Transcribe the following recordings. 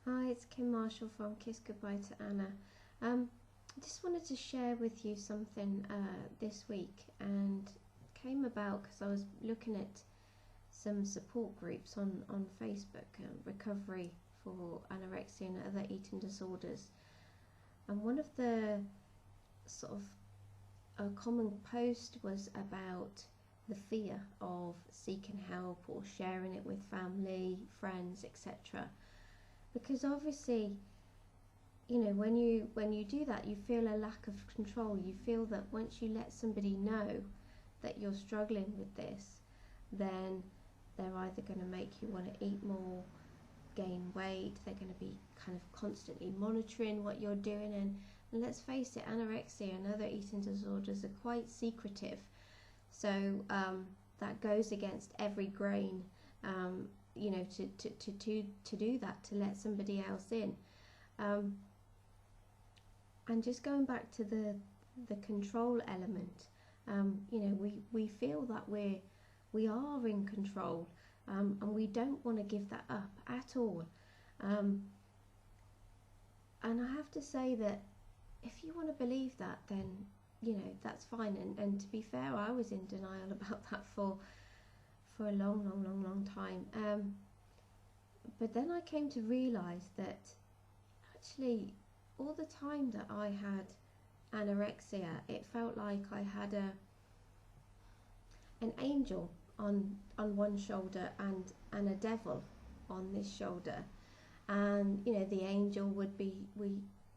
Hi, it's Kim Marshall from Kiss Goodbye to Anna. I just wanted to share with you something this week, and came about because I was looking at some support groups on Facebook, recovery for anorexia and other eating disorders. And one of the sort of a common post was about the fear of seeking help or sharing it with family, friends, etc. Because obviously, when you do that, you feel a lack of control. You feel that once you let somebody know that you're struggling with this, then they're either going to make you want to eat more, gain weight. They're going to be kind of constantly monitoring what you're doing. And let's face it, anorexia and other eating disorders are quite secretive. So that goes against every grain, to do that, to let somebody else in. And just going back to the control element, we feel that we are in control, and we don't want to give that up at all. And I have to say that if you want to believe that, then that's fine. And to be fair, I was in denial about that for a long time. But then I came to realise that actually all the time that I had anorexia, it felt like I had an angel on one shoulder and a devil on this shoulder. And the angel would be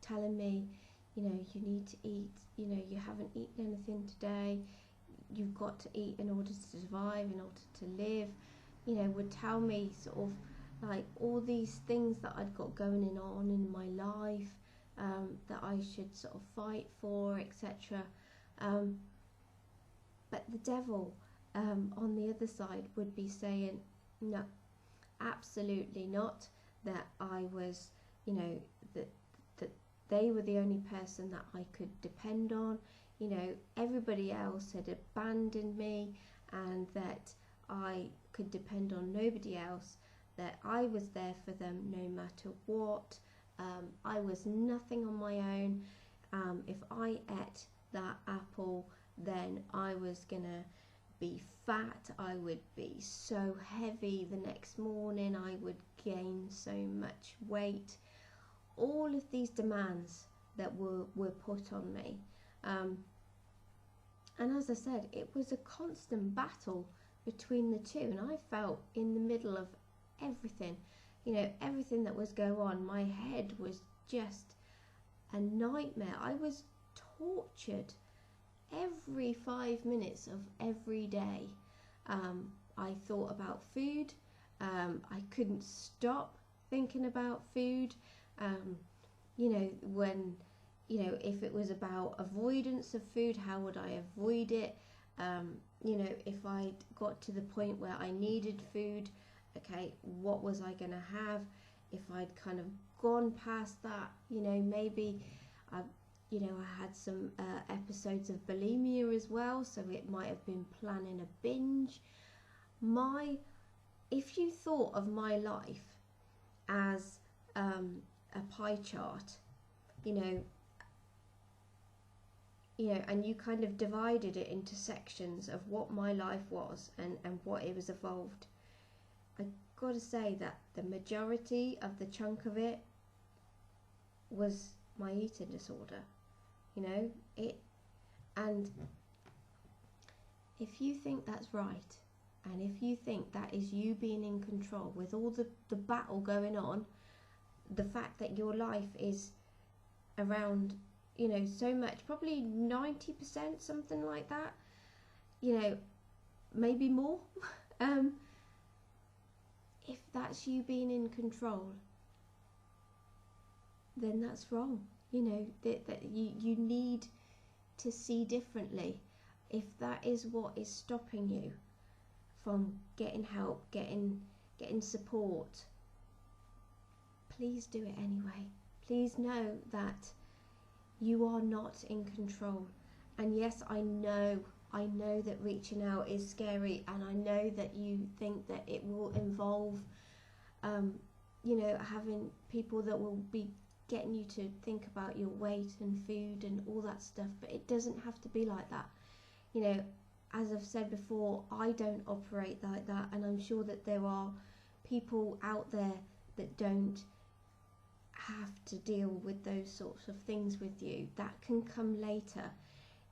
telling me, you need to eat, you haven't eaten anything today, you've got to eat in order to survive, in order to live, would tell me sort of like all these things that I'd got going on in my life, that I should sort of fight for, etc. But the devil on the other side would be saying, no, absolutely not, that I was, that they were the only person that I could depend on. Everybody else had abandoned me, and that I could depend on nobody else, that I was there for them no matter what. I was nothing on my own. If I ate that apple, then I was gonna be fat, I would be so heavy the next morning, I would gain so much weight. All of these demands that were put on me. And as I said, it was a constant battle between the two, and I felt in the middle of everything. Everything that was going on, my head was just a nightmare. I was tortured every 5 minutes of every day. I thought about food. I couldn't stop thinking about food. When if it was about avoidance of food, how would I avoid it? If I got to the point where I needed food, okay, what was I gonna have? If I'd kind of gone past that, maybe I had some episodes of bulimia as well, so it might have been planning a binge. If you thought of my life as a pie chart, and you kind of divided it into sections of what my life was and what it was evolved, I gotta say that the majority of the chunk of it was my eating disorder. And if you think that's right, and if you think that is you being in control with all the battle going on, the fact that your life is around, so much, probably 90%, something like that, maybe more, if that's you being in control, then that's wrong. That you need to see differently. If that is what is stopping you from getting help, getting support, please do it anyway. Please know that you are not in control. And yes, I know that reaching out is scary, and I know that you think that it will involve you know, having people that will be getting you to think about your weight and food and all that stuff, but it doesn't have to be like that. You know, as I've said before, I don't operate like that, and I'm sure that there are people out there that don't have to deal with those sorts of things with you. That can come later.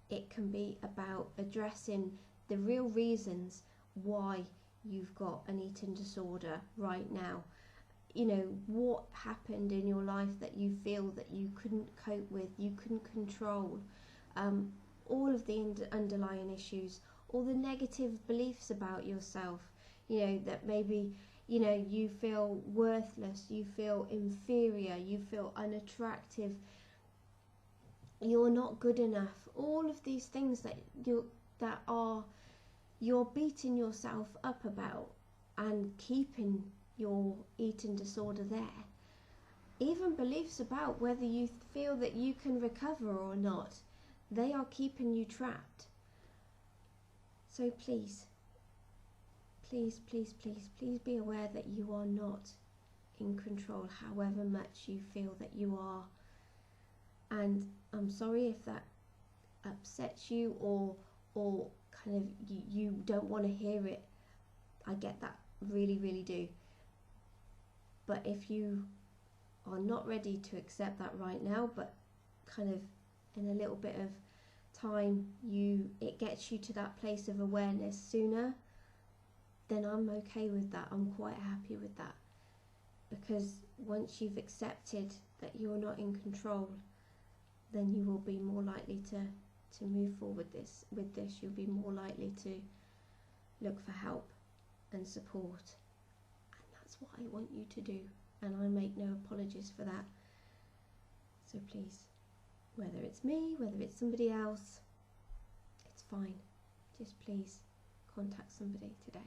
It can be about addressing the real reasons why you've got an eating disorder right now. You know, what happened in your life that you feel that you couldn't cope with, you couldn't control, all of the underlying issues, all the negative beliefs about yourself, you know, that maybe, you know, you feel worthless, you feel inferior, you feel unattractive, you're not good enough, all of these things that you're beating yourself up about and keeping your eating disorder there. Even beliefs about whether you feel that you can recover or not, they are keeping you trapped. So please, please, please, please, please be aware that you are not in control, however much you feel that you are. And I'm sorry if that upsets you, or kind of you don't want to hear it. I get that, really, really do. But if you are not ready to accept that right now, but kind of in a little bit of time it gets you to that place of awareness sooner, then I'm okay with that. I'm quite happy with that, because once you've accepted that you're not in control, then you will be more likely to move forward with this. You'll be more likely to look for help and support, and that's what I want you to do, and I make no apologies for that. So please, whether it's me, whether it's somebody else, it's fine. Just please contact somebody today.